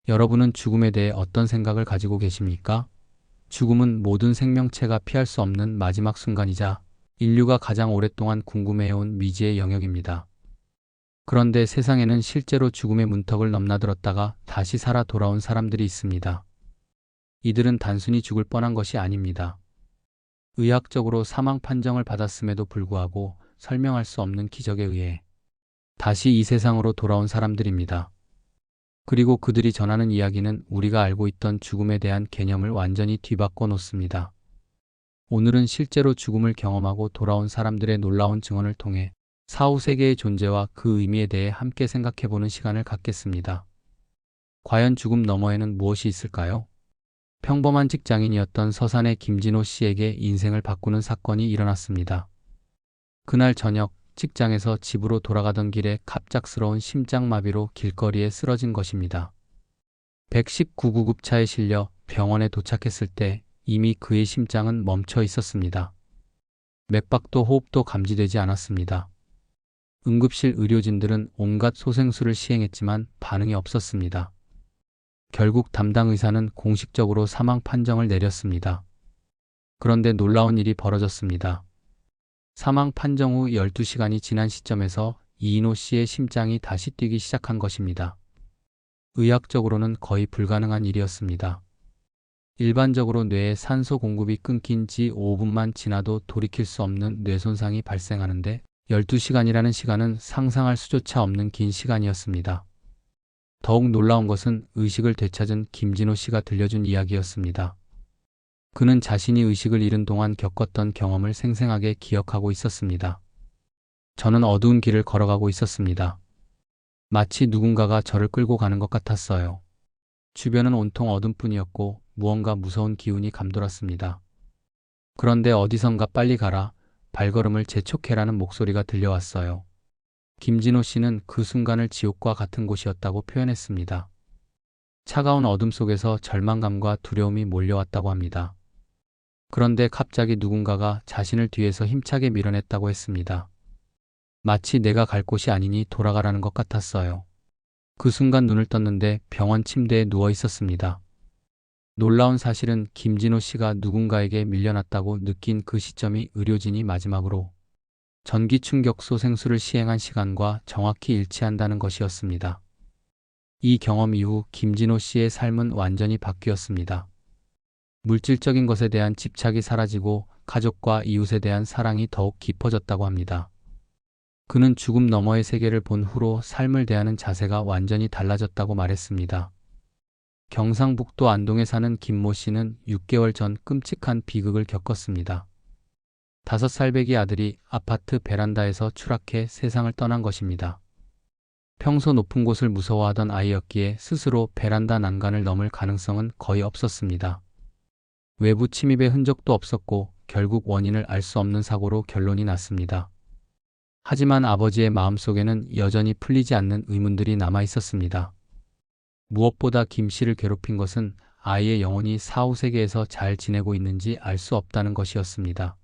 여러분은 죽음에 대해 어떤 생각을 가지고 계십니까? 죽음은 모든 생명체가 피할 수 없는 마지막 순간이자 인류가 가장 오랫동안 궁금해해온 미지의 영역입니다. 그런데 세상에는 실제로 죽음의 문턱을 넘나들었다가 다시 살아 돌아온 사람들이 있습니다. 이들은 단순히 죽을 뻔한 것이 아닙니다. 의학적으로 사망 판정을 받았음에도 불구하고 설명할 수 없는 기적에 의해 다시 이 세상으로 돌아온 사람들입니다. 그리고 그들이 전하는 이야기는 우리가 알고 있던 죽음에 대한 개념을 완전히 뒤바꿔 놓습니다. 오늘은 실제로 죽음을 경험하고 돌아온 사람들의 놀라운 증언을 통해 사후 세계의 존재와 그 의미에 대해 함께 생각해보는 시간을 갖겠습니다. 과연 죽음 너머에는 무엇이 있을까요? 평범한 직장인이었던 서산의 김진호 씨에게 인생을 바꾸는 사건이 일어났습니다. 그날 저녁 직장에서 집으로 돌아가던 길에 갑작스러운 심장마비로 길거리에 쓰러진 것입니다. 119구급차에 실려 병원에 도착했을 때 이미 그의 심장은 멈춰 있었습니다. 맥박도 호흡도 감지되지 않았습니다. 응급실 의료진들은 온갖 소생술을 시행했지만 반응이 없었습니다. 결국 담당 의사는 공식적으로 사망 판정을 내렸습니다. 그런데 놀라운 일이 벌어졌습니다. 사망 판정 후 12시간이 지난 시점에서 이인호 씨의 심장이 다시 뛰기 시작한 것입니다. 의학적으로는 거의 불가능한 일이었습니다. 일반적으로 뇌에 산소 공급이 끊긴 지 5분만 지나도 돌이킬 수 없는 뇌손상이 발생하는데 12시간이라는 시간은 상상할 수조차 없는 긴 시간이었습니다. 더욱 놀라운 것은 의식을 되찾은 김진호 씨가 들려준 이야기였습니다. 그는 자신이 의식을 잃은 동안 겪었던 경험을 생생하게 기억하고 있었습니다. 저는 어두운 길을 걸어가고 있었습니다. 마치 누군가가 저를 끌고 가는 것 같았어요. 주변은 온통 어둠뿐이었고 무언가 무서운 기운이 감돌았습니다. 그런데 어디선가 빨리 가라, 발걸음을 재촉해라는 목소리가 들려왔어요. 김진호 씨는 그 순간을 지옥과 같은 곳이었다고 표현했습니다. 차가운 어둠 속에서 절망감과 두려움이 몰려왔다고 합니다. 그런데 갑자기 누군가가 자신을 뒤에서 힘차게 밀어냈다고 했습니다. 마치 내가 갈 곳이 아니니 돌아가라는 것 같았어요. 그 순간 눈을 떴는데 병원 침대에 누워 있었습니다. 놀라운 사실은 김진호 씨가 누군가에게 밀려났다고 느낀 그 시점이 의료진이 마지막으로 전기 충격 소생술을 시행한 시간과 정확히 일치한다는 것이었습니다. 이 경험 이후 김진호 씨의 삶은 완전히 바뀌었습니다. 물질적인 것에 대한 집착이 사라지고 가족과 이웃에 대한 사랑이 더욱 깊어졌다고 합니다. 그는 죽음 너머의 세계를 본 후로 삶을 대하는 자세가 완전히 달라졌다고 말했습니다. 경상북도 안동에 사는 김모 씨는 6개월 전 끔찍한 비극을 겪었습니다. 5살 배기 아들이 아파트 베란다에서 추락해 세상을 떠난 것입니다. 평소 높은 곳을 무서워하던 아이였기에 스스로 베란다 난간을 넘을 가능성은 거의 없었습니다. 외부 침입의 흔적도 없었고 결국 원인을 알 수 없는 사고로 결론이 났습니다. 하지만 아버지의 마음속에는 여전히 풀리지 않는 의문들이 남아 있었습니다. 무엇보다 김 씨를 괴롭힌 것은 아이의 영혼이 사후 세계에서 잘 지내고 있는지 알 수 없다는 것이었습니다.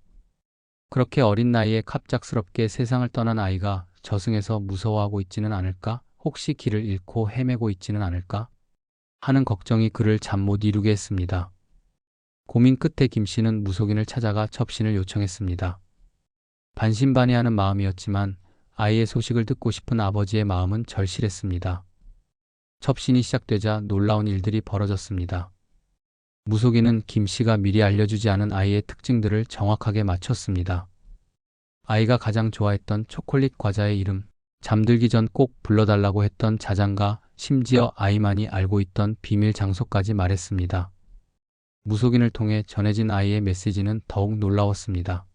그렇게 어린 나이에 갑작스럽게 세상을 떠난 아이가 저승에서 무서워하고 있지는 않을까? 혹시 길을 잃고 헤매고 있지는 않을까? 하는 걱정이 그를 잠 못 이루게 했습니다. 고민 끝에 김 씨는 무속인을 찾아가 접신을 요청했습니다. 반신반의하는 마음이었지만 아이의 소식을 듣고 싶은 아버지의 마음은 절실했습니다. 접신이 시작되자 놀라운 일들이 벌어졌습니다. 무속인은 김 씨가 미리 알려주지 않은 아이의 특징들을 정확하게 맞췄습니다. 아이가 가장 좋아했던 초콜릿 과자의 이름, 잠들기 전 꼭 불러달라고 했던 자장가, 심지어 아이만이 알고 있던 비밀 장소까지 말했습니다. 무속인을 통해 전해진 아이의 메시지는 더욱 놀라웠습니다.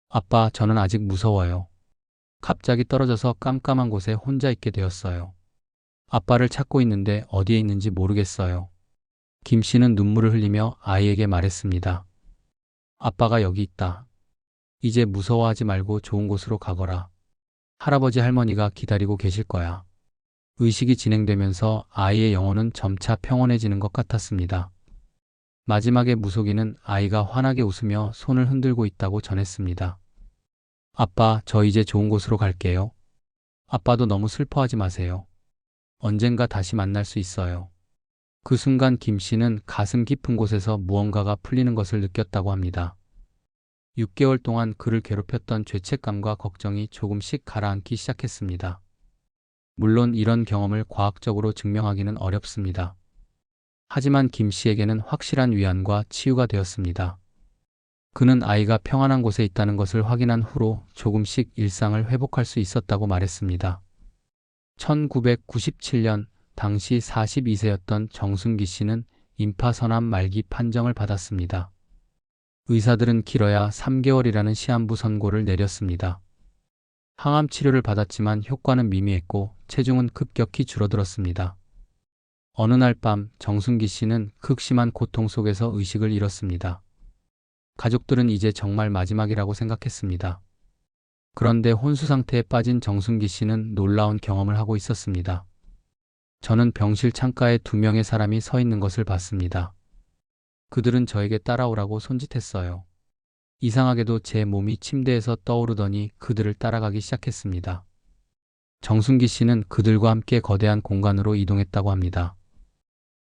아빠, 저는 아직 무서워요. 갑자기 떨어져서 깜깜한 곳에 혼자 있게 되었어요. 아빠를 찾고 있는데 어디에 있는지 모르겠어요. 김 씨는 눈물을 흘리며 아이에게 말했습니다. 아빠가 여기 있다. 이제 무서워하지 말고 좋은 곳으로 가거라. 할아버지 할머니가 기다리고 계실 거야. 의식이 진행되면서 아이의 영혼은 점차 평온해지는 것 같았습니다. 마지막에 무속인은 아이가 환하게 웃으며 손을 흔들고 있다고 전했습니다. 아빠, 저 이제 좋은 곳으로 갈게요. 아빠도 너무 슬퍼하지 마세요. 언젠가 다시 만날 수 있어요. 그 순간 김 씨는 가슴 깊은 곳에서 무언가가 풀리는 것을 느꼈다고 합니다. 6개월 동안 그를 괴롭혔던 죄책감과 걱정이 조금씩 가라앉기 시작했습니다. 물론 이런 경험을 과학적으로 증명하기는 어렵습니다. 하지만 김 씨에게는 확실한 위안과 치유가 되었습니다. 그는 아이가 평안한 곳에 있다는 것을 확인한 후로 조금씩 일상을 회복할 수 있었다고 말했습니다. 1997년 당시 42세였던 정순기 씨는 임파선암 말기 판정을 받았습니다. 의사들은 길어야 3개월이라는 시한부 선고를 내렸습니다. 항암 치료를 받았지만 효과는 미미했고 체중은 급격히 줄어들었습니다. 어느 날 밤 정순기 씨는 극심한 고통 속에서 의식을 잃었습니다. 가족들은 이제 정말 마지막이라고 생각했습니다. 그런데 혼수 상태에 빠진 정순기 씨는 놀라운 경험을 하고 있었습니다. 저는 병실 창가에 2명의 사람이 서 있는 것을 봤습니다. 그들은 저에게 따라오라고 손짓했어요. 이상하게도 제 몸이 침대에서 떠오르더니 그들을 따라가기 시작했습니다. 정순기 씨는 그들과 함께 거대한 공간으로 이동했다고 합니다.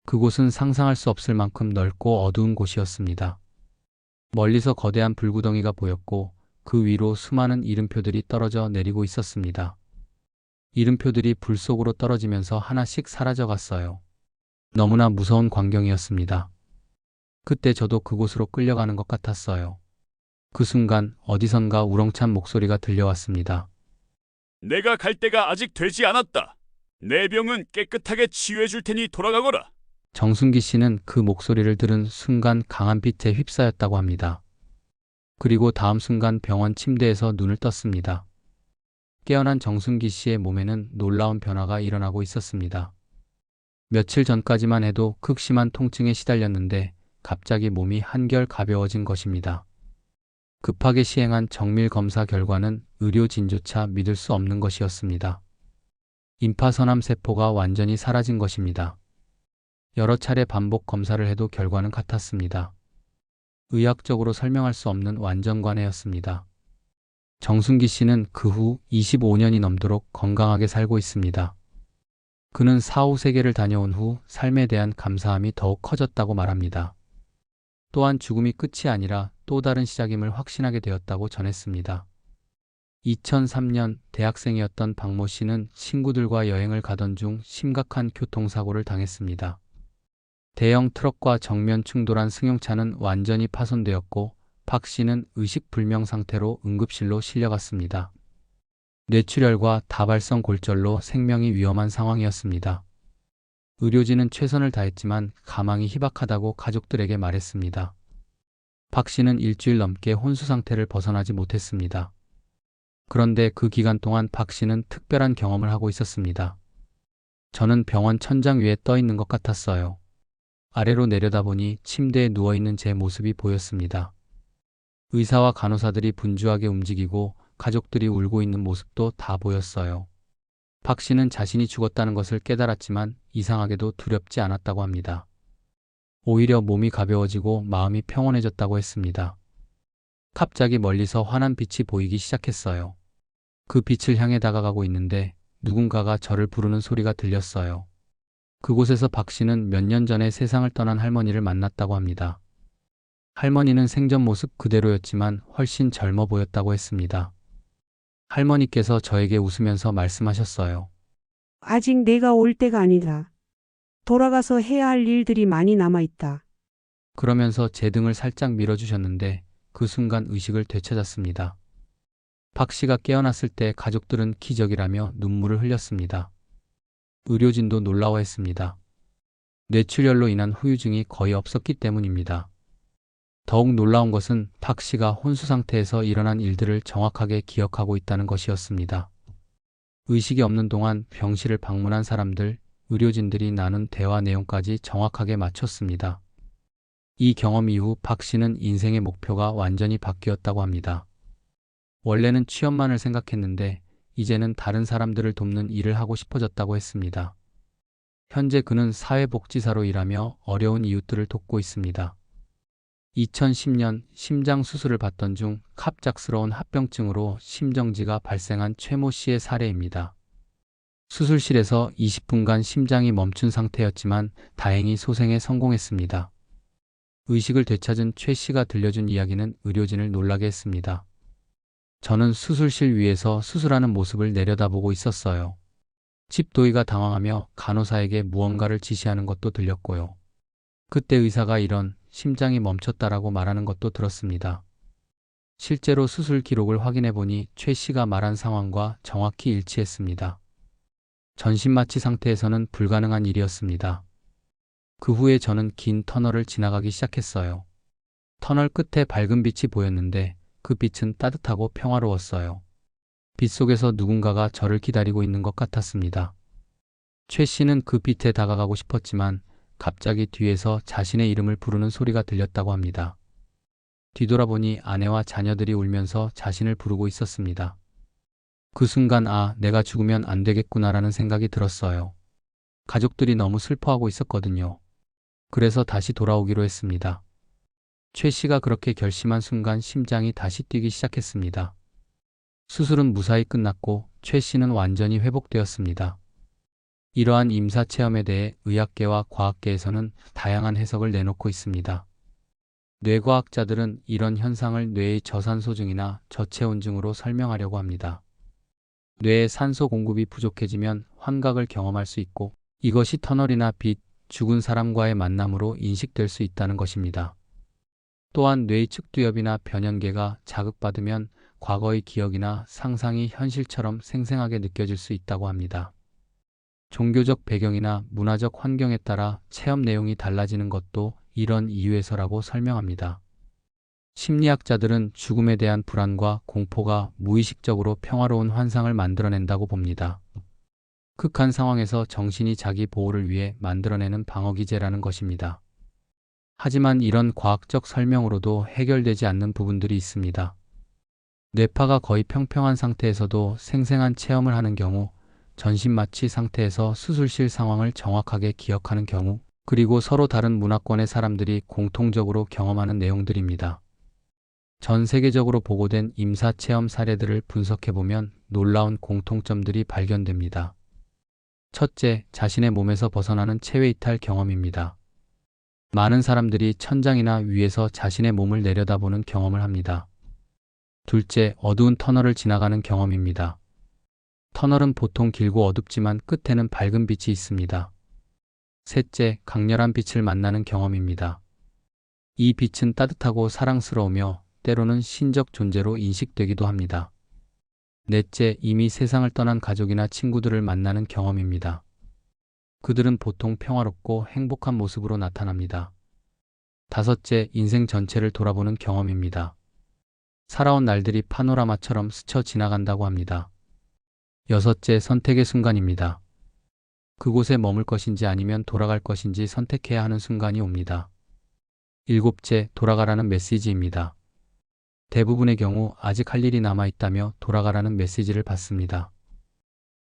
그곳은 상상할 수 없을 만큼 넓고 어두운 곳이었습니다. 멀리서 거대한 불구덩이가 보였고 그 위로 수많은 이름표들이 떨어져 내리고 있었습니다. 이름표들이 불 속으로 떨어지면서 하나씩 사라져갔어요. 너무나 무서운 광경이었습니다. 그때 저도 그곳으로 끌려가는 것 같았어요. 그 순간 어디선가 우렁찬 목소리가 들려왔습니다. 내가 갈 때가 아직 되지 않았다. 내 병은 깨끗하게 치유해 줄 테니 돌아가거라. 정순기 씨는 그 목소리를 들은 순간 강한 빛에 휩싸였다고 합니다. 그리고 다음 순간 병원 침대에서 눈을 떴습니다. 깨어난 정순기 씨의 몸에는 놀라운 변화가 일어나고 있었습니다. 며칠 전까지만 해도 극심한 통증에 시달렸는데 갑자기 몸이 한결 가벼워진 것입니다. 급하게 시행한 정밀 검사 결과는 의료진조차 믿을 수 없는 것이었습니다. 임파선암 세포가 완전히 사라진 것입니다. 여러 차례 반복 검사를 해도 결과는 같았습니다. 의학적으로 설명할 수 없는 완전관해였습니다. 정순기 씨는 그 후 25년이 넘도록 건강하게 살고 있습니다. 그는 사후 세계를 다녀온 후 삶에 대한 감사함이 더욱 커졌다고 말합니다. 또한 죽음이 끝이 아니라 또 다른 시작임을 확신하게 되었다고 전했습니다. 2003년 대학생이었던 박모 씨는 친구들과 여행을 가던 중 심각한 교통사고를 당했습니다. 대형 트럭과 정면 충돌한 승용차는 완전히 파손되었고 박 씨는 의식불명 상태로 응급실로 실려갔습니다. 뇌출혈과 다발성 골절로 생명이 위험한 상황이었습니다. 의료진은 최선을 다했지만 가망이 희박하다고 가족들에게 말했습니다. 박 씨는 일주일 넘게 혼수 상태를 벗어나지 못했습니다. 그런데 그 기간 동안 박 씨는 특별한 경험을 하고 있었습니다. 저는 병원 천장 위에 떠 있는 것 같았어요. 아래로 내려다보니 침대에 누워있는 제 모습이 보였습니다. 의사와 간호사들이 분주하게 움직이고 가족들이 울고 있는 모습도 다 보였어요. 박 씨는 자신이 죽었다는 것을 깨달았지만 이상하게도 두렵지 않았다고 합니다. 오히려 몸이 가벼워지고 마음이 평온해졌다고 했습니다. 갑자기 멀리서 환한 빛이 보이기 시작했어요. 그 빛을 향해 다가가고 있는데 누군가가 저를 부르는 소리가 들렸어요. 그곳에서 박 씨는 몇 년 전에 세상을 떠난 할머니를 만났다고 합니다. 할머니는 생전 모습 그대로였지만 훨씬 젊어 보였다고 했습니다. 할머니께서 저에게 웃으면서 말씀하셨어요. 아직 내가 올 때가 아니다. 돌아가서 해야 할 일들이 많이 남아있다. 그러면서 제 등을 살짝 밀어주셨는데 그 순간 의식을 되찾았습니다. 박 씨가 깨어났을 때 가족들은 기적이라며 눈물을 흘렸습니다. 의료진도 놀라워했습니다. 뇌출혈로 인한 후유증이 거의 없었기 때문입니다. 더욱 놀라운 것은 박 씨가 혼수 상태에서 일어난 일들을 정확하게 기억하고 있다는 것이었습니다. 의식이 없는 동안 병실을 방문한 사람들, 의료진들이 나눈 대화 내용까지 정확하게 맞췄습니다. 이 경험 이후 박 씨는 인생의 목표가 완전히 바뀌었다고 합니다. 원래는 취업만을 생각했는데 이제는 다른 사람들을 돕는 일을 하고 싶어졌다고 했습니다. 현재 그는 사회복지사로 일하며 어려운 이웃들을 돕고 있습니다. 2010년 심장 수술을 받던 중 갑작스러운 합병증으로 심정지가 발생한 최모 씨의 사례입니다. 수술실에서 20분간 심장이 멈춘 상태였지만 다행히 소생에 성공했습니다. 의식을 되찾은 최 씨가 들려준 이야기는 의료진을 놀라게 했습니다. 저는 수술실 위에서 수술하는 모습을 내려다보고 있었어요. 집도이가 당황하며 간호사에게 무언가를 지시하는 것도 들렸고요. 그때 의사가 이런 심장이 멈췄다라고 말하는 것도 들었습니다. 실제로 수술 기록을 확인해 보니 최 씨가 말한 상황과 정확히 일치했습니다. 전신마취 상태에서는 불가능한 일이었습니다. 그 후에 저는 긴 터널을 지나가기 시작했어요. 터널 끝에 밝은 빛이 보였는데 그 빛은 따뜻하고 평화로웠어요. 빛 속에서 누군가가 저를 기다리고 있는 것 같았습니다. 최 씨는 그 빛에 다가가고 싶었지만 갑자기 뒤에서 자신의 이름을 부르는 소리가 들렸다고 합니다. 뒤돌아보니 아내와 자녀들이 울면서 자신을 부르고 있었습니다. 그 순간 내가 죽으면 안 되겠구나라는 생각이 들었어요. 가족들이 너무 슬퍼하고 있었거든요. 그래서 다시 돌아오기로 했습니다. 최 씨가 그렇게 결심한 순간 심장이 다시 뛰기 시작했습니다. 수술은 무사히 끝났고 최 씨는 완전히 회복되었습니다. 이러한 임사 체험에 대해 의학계와 과학계에서는 다양한 해석을 내놓고 있습니다. 뇌과학자들은 이런 현상을 뇌의 저산소증이나 저체온증으로 설명하려고 합니다. 뇌의 산소 공급이 부족해지면 환각을 경험할 수 있고 이것이 터널이나 빛, 죽은 사람과의 만남으로 인식될 수 있다는 것입니다. 또한 뇌의 측두엽이나 변연계가 자극받으면 과거의 기억이나 상상이 현실처럼 생생하게 느껴질 수 있다고 합니다. 종교적 배경이나 문화적 환경에 따라 체험 내용이 달라지는 것도 이런 이유에서라고 설명합니다. 심리학자들은 죽음에 대한 불안과 공포가 무의식적으로 평화로운 환상을 만들어낸다고 봅니다. 극한 상황에서 정신이 자기 보호를 위해 만들어내는 방어기제라는 것입니다. 하지만 이런 과학적 설명으로도 해결되지 않는 부분들이 있습니다. 뇌파가 거의 평평한 상태에서도 생생한 체험을 하는 경우, 전신마취 상태에서 수술실 상황을 정확하게 기억하는 경우, 그리고 서로 다른 문화권의 사람들이 공통적으로 경험하는 내용들입니다. 전 세계적으로 보고된 임사체험 사례들을 분석해보면 놀라운 공통점들이 발견됩니다. 첫째, 자신의 몸에서 벗어나는 체외이탈 경험입니다. 많은 사람들이 천장이나 위에서 자신의 몸을 내려다보는 경험을 합니다. 둘째, 어두운 터널을 지나가는 경험입니다. 터널은 보통 길고 어둡지만 끝에는 밝은 빛이 있습니다. 셋째, 강렬한 빛을 만나는 경험입니다. 이 빛은 따뜻하고 사랑스러우며 때로는 신적 존재로 인식되기도 합니다. 넷째, 이미 세상을 떠난 가족이나 친구들을 만나는 경험입니다. 그들은 보통 평화롭고 행복한 모습으로 나타납니다. 다섯째, 인생 전체를 돌아보는 경험입니다. 살아온 날들이 파노라마처럼 스쳐 지나간다고 합니다. 여섯째, 선택의 순간입니다. 그곳에 머물 것인지 아니면 돌아갈 것인지 선택해야 하는 순간이 옵니다. 일곱째, 돌아가라는 메시지입니다. 대부분의 경우 아직 할 일이 남아있다며 돌아가라는 메시지를 받습니다.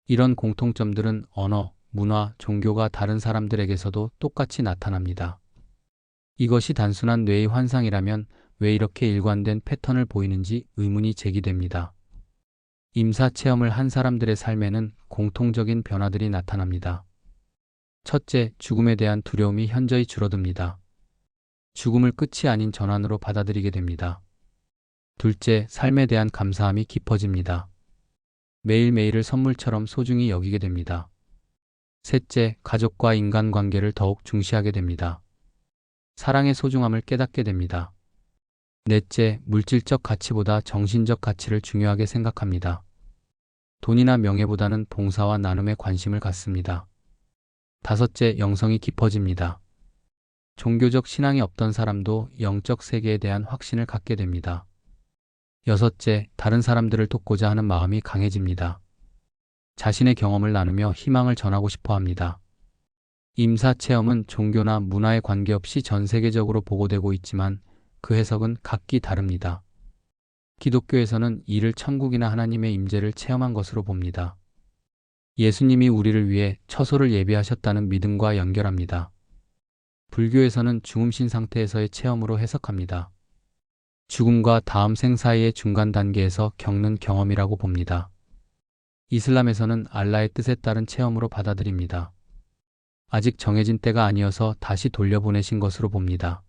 이런 공통점들은 언어, 문화, 종교가 다른 사람들에게서도 똑같이 나타납니다. 이것이 단순한 뇌의 환상이라면 왜 이렇게 일관된 패턴을 보이는지 의문이 제기됩니다. 임사 체험을 한 사람들의 삶에는 공통적인 변화들이 나타납니다. 첫째, 죽음에 대한 두려움이 현저히 줄어듭니다. 죽음을 끝이 아닌 전환으로 받아들이게 됩니다. 둘째, 삶에 대한 감사함이 깊어집니다. 매일매일을 선물처럼 소중히 여기게 됩니다. 셋째, 가족과 인간관계를 더욱 중시하게 됩니다. 사랑의 소중함을 깨닫게 됩니다. 넷째, 물질적 가치보다 정신적 가치를 중요하게 생각합니다. 돈이나 명예보다는 봉사와 나눔에 관심을 갖습니다. 다섯째, 영성이 깊어집니다. 종교적 신앙이 없던 사람도 영적 세계에 대한 확신을 갖게 됩니다. 여섯째, 다른 사람들을 돕고자 하는 마음이 강해집니다. 자신의 경험을 나누며 희망을 전하고 싶어 합니다. 임사 체험은 종교나 문화에 관계없이 전 세계적으로 보고되고 있지만 그 해석은 각기 다릅니다. 기독교에서는 이를 천국이나 하나님의 임재를 체험한 것으로 봅니다. 예수님이 우리를 위해 처소를 예비하셨다는 믿음과 연결합니다. 불교에서는 중음신 상태에서의 체험으로 해석합니다. 죽음과 다음 생 사이의 중간 단계에서 겪는 경험이라고 봅니다. 이슬람에서는 알라의 뜻에 따른 체험으로 받아들입니다. 아직 정해진 때가 아니어서 다시 돌려보내신 것으로 봅니다.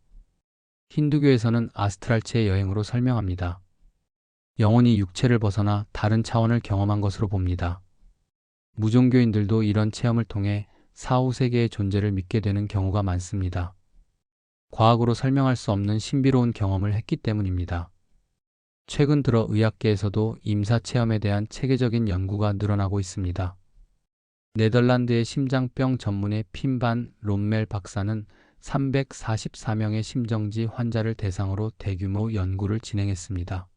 힌두교에서는 아스트랄체의 여행으로 설명합니다. 영혼이 육체를 벗어나 다른 차원을 경험한 것으로 봅니다. 무종교인들도 이런 체험을 통해 사후 세계의 존재를 믿게 되는 경우가 많습니다. 과학으로 설명할 수 없는 신비로운 경험을 했기 때문입니다. 최근 들어 의학계에서도 임사 체험에 대한 체계적인 연구가 늘어나고 있습니다. 네덜란드의 심장병 전문의 핀반 롬멜 박사는 344명의 심정지 환자를 대상으로 대규모 연구를 진행했습니다.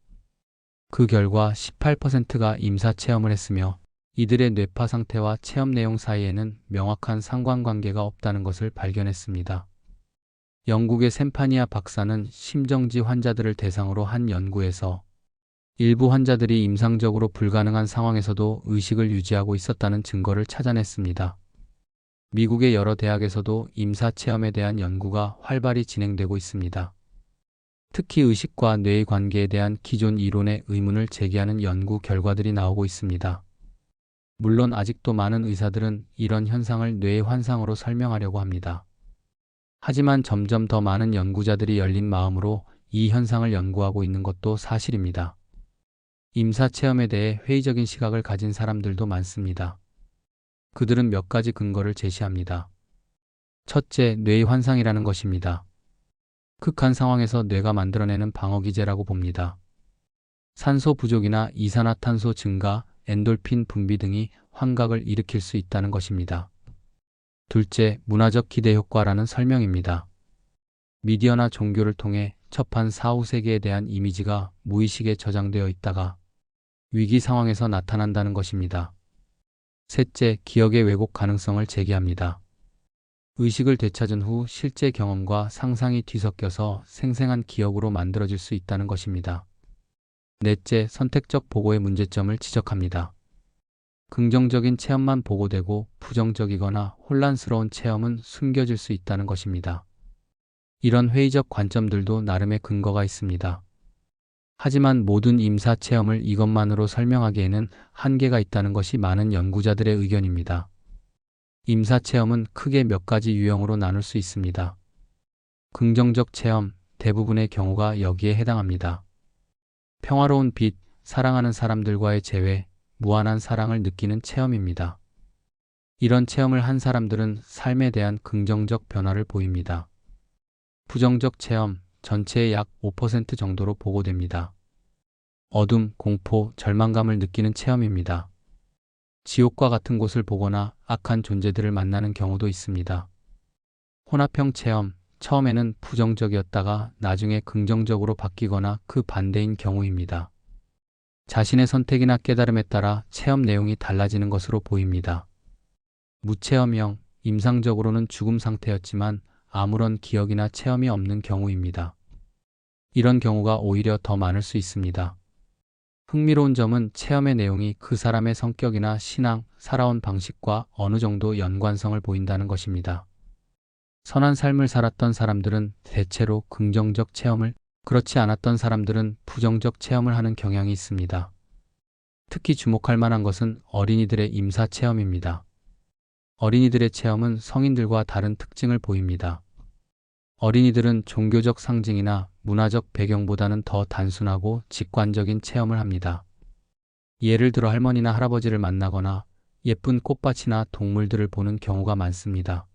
그 결과 18%가 임사 체험을 했으며 이들의 뇌파 상태와 체험 내용 사이에는 명확한 상관관계가 없다는 것을 발견했습니다. 영국의 샘파니아 박사는 심정지 환자들을 대상으로 한 연구에서 일부 환자들이 임상적으로 불가능한 상황에서도 의식을 유지하고 있었다는 증거를 찾아냈습니다. 미국의 여러 대학에서도 임사 체험에 대한 연구가 활발히 진행되고 있습니다. 특히 의식과 뇌의 관계에 대한 기존 이론에 의문을 제기하는 연구 결과들이 나오고 있습니다. 물론 아직도 많은 의사들은 이런 현상을 뇌의 환상으로 설명하려고 합니다. 하지만 점점 더 많은 연구자들이 열린 마음으로 이 현상을 연구하고 있는 것도 사실입니다. 임사 체험에 대해 회의적인 시각을 가진 사람들도 많습니다. 그들은 몇 가지 근거를 제시합니다. 첫째, 뇌의 환상이라는 것입니다. 극한 상황에서 뇌가 만들어내는 방어기제라고 봅니다. 산소 부족이나 이산화탄소 증가, 엔돌핀 분비 등이 환각을 일으킬 수 있다는 것입니다. 둘째, 문화적 기대 효과라는 설명입니다. 미디어나 종교를 통해 접한 사후 세계에 대한 이미지가 무의식에 저장되어 있다가 위기 상황에서 나타난다는 것입니다. 셋째, 기억의 왜곡 가능성을 제기합니다. 의식을 되찾은 후 실제 경험과 상상이 뒤섞여서 생생한 기억으로 만들어질 수 있다는 것입니다. 넷째, 선택적 보고의 문제점을 지적합니다. 긍정적인 체험만 보고되고 부정적이거나 혼란스러운 체험은 숨겨질 수 있다는 것입니다. 이런 회의적 관점들도 나름의 근거가 있습니다. 하지만 모든 임사 체험을 이것만으로 설명하기에는 한계가 있다는 것이 많은 연구자들의 의견입니다. 임사 체험은 크게 몇 가지 유형으로 나눌 수 있습니다. 긍정적 체험, 대부분의 경우가 여기에 해당합니다. 평화로운 빛, 사랑하는 사람들과의 재회, 무한한 사랑을 느끼는 체험입니다. 이런 체험을 한 사람들은 삶에 대한 긍정적 변화를 보입니다. 부정적 체험, 전체의 약 5% 정도로 보고됩니다. 어둠, 공포, 절망감을 느끼는 체험입니다. 지옥과 같은 곳을 보거나 악한 존재들을 만나는 경우도 있습니다. 혼합형 체험, 처음에는 부정적이었다가 나중에 긍정적으로 바뀌거나 그 반대인 경우입니다. 자신의 선택이나 깨달음에 따라 체험 내용이 달라지는 것으로 보입니다. 무체험형, 임상적으로는 죽음 상태였지만 아무런 기억이나 체험이 없는 경우입니다. 이런 경우가 오히려 더 많을 수 있습니다. 흥미로운 점은 체험의 내용이 그 사람의 성격이나 신앙, 살아온 방식과 어느 정도 연관성을 보인다는 것입니다. 선한 삶을 살았던 사람들은 대체로 긍정적 체험을, 그렇지 않았던 사람들은 부정적 체험을 하는 경향이 있습니다. 특히 주목할 만한 것은 어린이들의 임사 체험입니다. 어린이들의 체험은 성인들과 다른 특징을 보입니다. 어린이들은 종교적 상징이나 문화적 배경보다는 더 단순하고 직관적인 체험을 합니다. 예를 들어 할머니나 할아버지를 만나거나 예쁜 꽃밭이나 동물들을 보는 경우가 많습니다.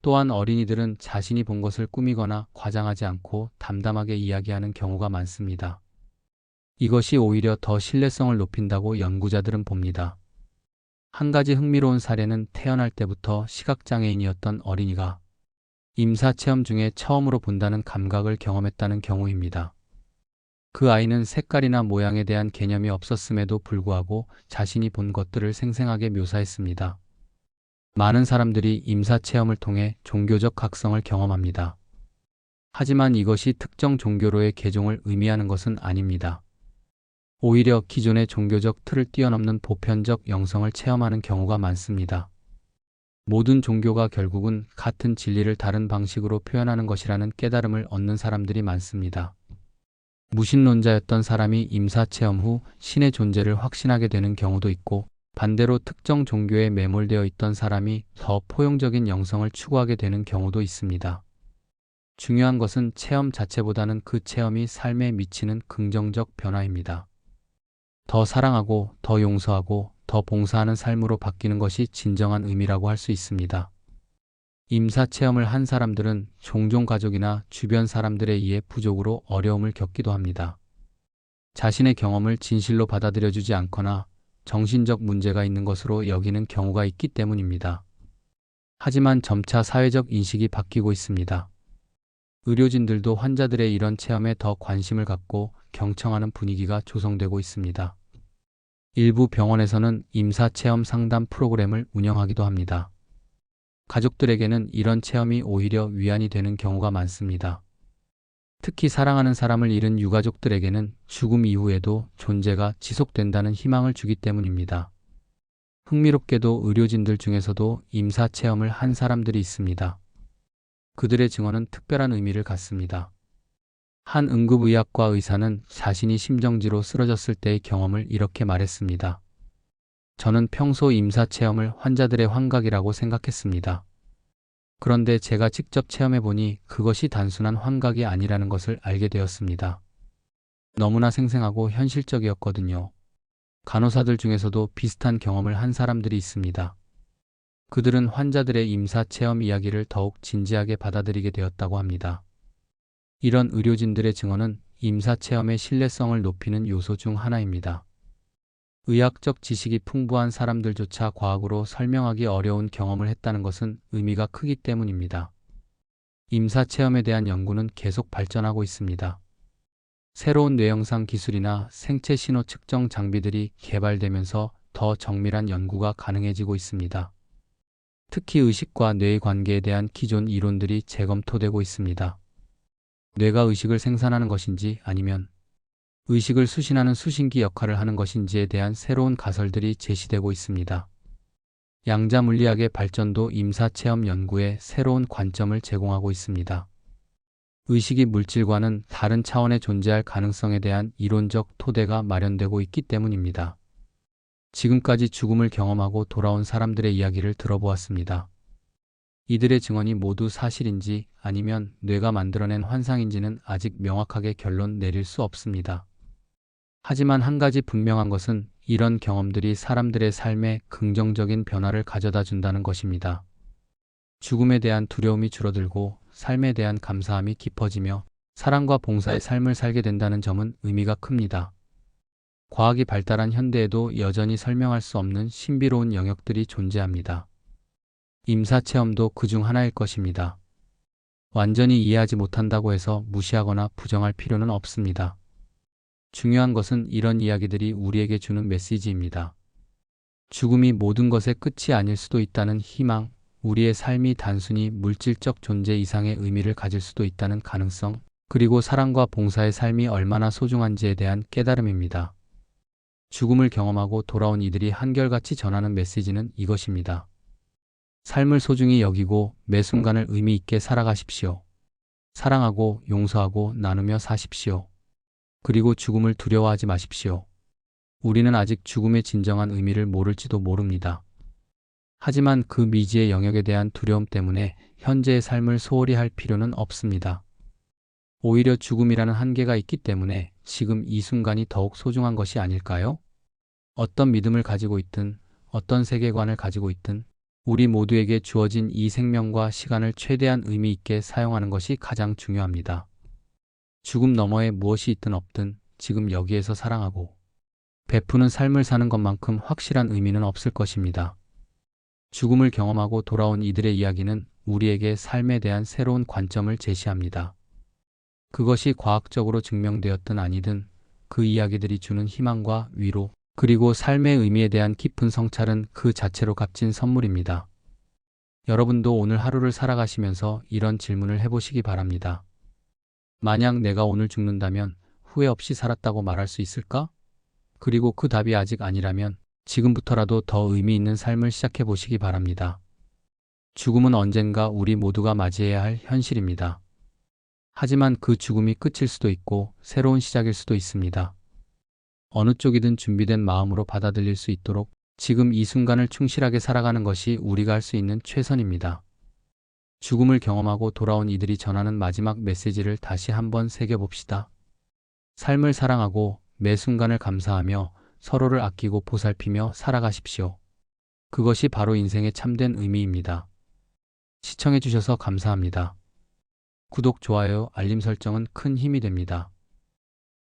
또한 어린이들은 자신이 본 것을 꾸미거나 과장하지 않고 담담하게 이야기하는 경우가 많습니다. 이것이 오히려 더 신뢰성을 높인다고 연구자들은 봅니다. 한 가지 흥미로운 사례는 태어날 때부터 시각장애인이었던 어린이가 임사 체험 중에 처음으로 본다는 감각을 경험했다는 경우입니다. 그 아이는 색깔이나 모양에 대한 개념이 없었음에도 불구하고 자신이 본 것들을 생생하게 묘사했습니다. 많은 사람들이 임사 체험을 통해 종교적 각성을 경험합니다. 하지만 이것이 특정 종교로의 개종을 의미하는 것은 아닙니다. 오히려 기존의 종교적 틀을 뛰어넘는 보편적 영성을 체험하는 경우가 많습니다. 모든 종교가 결국은 같은 진리를 다른 방식으로 표현하는 것이라는 깨달음을 얻는 사람들이 많습니다. 무신론자였던 사람이 임사 체험 후 신의 존재를 확신하게 되는 경우도 있고, 반대로 특정 종교에 매몰되어 있던 사람이 더 포용적인 영성을 추구하게 되는 경우도 있습니다. 중요한 것은 체험 자체보다는 그 체험이 삶에 미치는 긍정적 변화입니다. 더 사랑하고, 더 용서하고, 더 봉사하는 삶으로 바뀌는 것이 진정한 의미라고 할 수 있습니다. 임사 체험을 한 사람들은 종종 가족이나 주변 사람들에 의해 부족으로 어려움을 겪기도 합니다. 자신의 경험을 진실로 받아들여주지 않거나 정신적 문제가 있는 것으로 여기는 경우가 있기 때문입니다. 하지만 점차 사회적 인식이 바뀌고 있습니다. 의료진들도 환자들의 이런 체험에 더 관심을 갖고 경청하는 분위기가 조성되고 있습니다. 일부 병원에서는 임사 체험 상담 프로그램을 운영하기도 합니다. 가족들에게는 이런 체험이 오히려 위안이 되는 경우가 많습니다. 특히 사랑하는 사람을 잃은 유가족들에게는 죽음 이후에도 존재가 지속된다는 희망을 주기 때문입니다. 흥미롭게도 의료진들 중에서도 임사 체험을 한 사람들이 있습니다. 그들의 증언은 특별한 의미를 갖습니다. 한 응급의학과 의사는 자신이 심정지로 쓰러졌을 때의 경험을 이렇게 말했습니다. 저는 평소 임사 체험을 환자들의 환각이라고 생각했습니다. 그런데 제가 직접 체험해보니 그것이 단순한 환각이 아니라는 것을 알게 되었습니다. 너무나 생생하고 현실적이었거든요. 간호사들 중에서도 비슷한 경험을 한 사람들이 있습니다. 그들은 환자들의 임사 체험 이야기를 더욱 진지하게 받아들이게 되었다고 합니다. 이런 의료진들의 증언은 임사 체험의 신뢰성을 높이는 요소 중 하나입니다. 의학적 지식이 풍부한 사람들조차 과학으로 설명하기 어려운 경험을 했다는 것은 의미가 크기 때문입니다. 임사 체험에 대한 연구는 계속 발전하고 있습니다. 새로운 뇌영상 기술이나 생체 신호 측정 장비들이 개발되면서 더 정밀한 연구가 가능해지고 있습니다. 특히 의식과 뇌의 관계에 대한 기존 이론들이 재검토되고 있습니다. 뇌가 의식을 생산하는 것인지 아니면 의식을 수신하는 수신기 역할을 하는 것인지에 대한 새로운 가설들이 제시되고 있습니다. 양자 물리학의 발전도 임사 체험 연구에 새로운 관점을 제공하고 있습니다. 의식이 물질과는 다른 차원에 존재할 가능성에 대한 이론적 토대가 마련되고 있기 때문입니다. 지금까지 죽음을 경험하고 돌아온 사람들의 이야기를 들어보았습니다. 이들의 증언이 모두 사실인지 아니면 뇌가 만들어낸 환상인지는 아직 명확하게 결론 내릴 수 없습니다. 하지만 한 가지 분명한 것은 이런 경험들이 사람들의 삶에 긍정적인 변화를 가져다 준다는 것입니다. 죽음에 대한 두려움이 줄어들고 삶에 대한 감사함이 깊어지며 사랑과 봉사의 삶을 살게 된다는 점은 의미가 큽니다. 과학이 발달한 현대에도 여전히 설명할 수 없는 신비로운 영역들이 존재합니다. 임사 체험도 그중 하나일 것입니다. 완전히 이해하지 못한다고 해서 무시하거나 부정할 필요는 없습니다. 중요한 것은 이런 이야기들이 우리에게 주는 메시지입니다. 죽음이 모든 것의 끝이 아닐 수도 있다는 희망, 우리의 삶이 단순히 물질적 존재 이상의 의미를 가질 수도 있다는 가능성, 그리고 사랑과 봉사의 삶이 얼마나 소중한지에 대한 깨달음입니다. 죽음을 경험하고 돌아온 이들이 한결같이 전하는 메시지는 이것입니다. 삶을 소중히 여기고 매 순간을 의미 있게 살아가십시오. 사랑하고 용서하고 나누며 사십시오. 그리고 죽음을 두려워하지 마십시오. 우리는 아직 죽음의 진정한 의미를 모를지도 모릅니다. 하지만 그 미지의 영역에 대한 두려움 때문에 현재의 삶을 소홀히 할 필요는 없습니다. 오히려 죽음이라는 한계가 있기 때문에 지금 이 순간이 더욱 소중한 것이 아닐까요? 어떤 믿음을 가지고 있든, 어떤 세계관을 가지고 있든, 우리 모두에게 주어진 이 생명과 시간을 최대한 의미 있게 사용하는 것이 가장 중요합니다. 죽음 너머에 무엇이 있든 없든 지금 여기에서 사랑하고 베푸는 삶을 사는 것만큼 확실한 의미는 없을 것입니다. 죽음을 경험하고 돌아온 이들의 이야기는 우리에게 삶에 대한 새로운 관점을 제시합니다. 그것이 과학적으로 증명되었든 아니든 그 이야기들이 주는 희망과 위로, 그리고 삶의 의미에 대한 깊은 성찰은 그 자체로 값진 선물입니다. 여러분도 오늘 하루를 살아가시면서 이런 질문을 해보시기 바랍니다. 만약 내가 오늘 죽는다면 후회 없이 살았다고 말할 수 있을까? 그리고 그 답이 아직 아니라면 지금부터라도 더 의미 있는 삶을 시작해 보시기 바랍니다. 죽음은 언젠가 우리 모두가 맞이해야 할 현실입니다. 하지만 그 죽음이 끝일 수도 있고 새로운 시작일 수도 있습니다. 어느 쪽이든 준비된 마음으로 받아들일 수 있도록 지금 이 순간을 충실하게 살아가는 것이 우리가 할 수 있는 최선입니다. 죽음을 경험하고 돌아온 이들이 전하는 마지막 메시지를 다시 한번 새겨봅시다. 삶을 사랑하고 매 순간을 감사하며 서로를 아끼고 보살피며 살아가십시오. 그것이 바로 인생의 참된 의미입니다. 시청해주셔서 감사합니다. 구독, 좋아요, 알림 설정은 큰 힘이 됩니다.